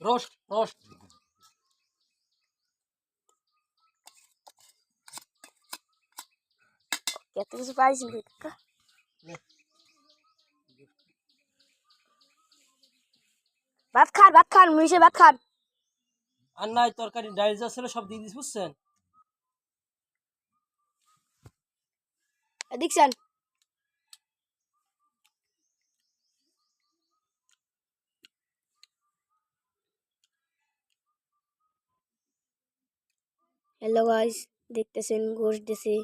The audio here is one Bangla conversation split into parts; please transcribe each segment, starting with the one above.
Roast roast. কত কিছু পাইছি কাকা। ভাত খান মিশে ভাত খান। আর নাই তরকারি ডাইল যা ছিল সব দিয়ে দিস বুঝছেন। দেখছেন হ্যালো গাইস, দেখতেছেন গোশ দেশে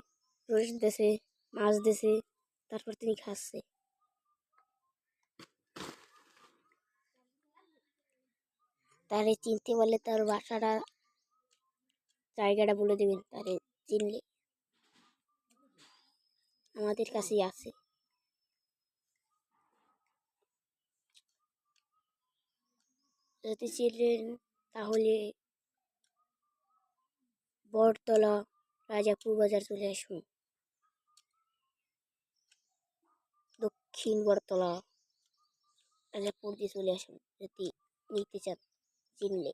রোস্ট দেশে মাছ দেশে, তারপর তিনি খাচ্ছে। তারে চিনতে বলে তার বাসাটা জায়গাটা বলে দেবেন, তারে চিনলে আমাদের কাছেই আছে। যদি চিনলেন তাহলে বটতলা রাজাপুর বাজার চলে আসুন। দক্ষিণ বটতলা রাজাপুর দিয়ে চলে আসুন যদি নিতে চান চিনলে।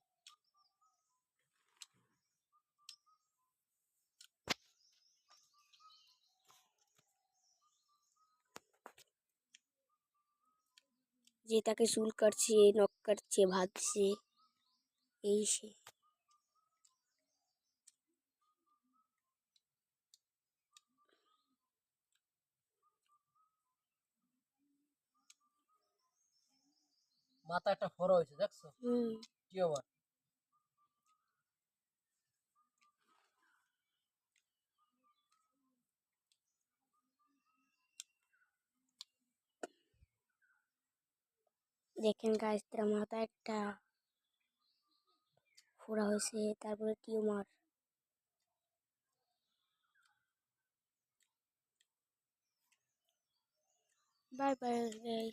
যে তাকে চুল কাটছে, নখ কাটছে, ভাজছে, এই সে। মাথা একটা ফড়া হয়েছে দেখছো কি আবার। দেখেন গাইস, তার মাথা একটা ফোড়া হয়েছে, তারপরে টিউমার। Bye bye guys.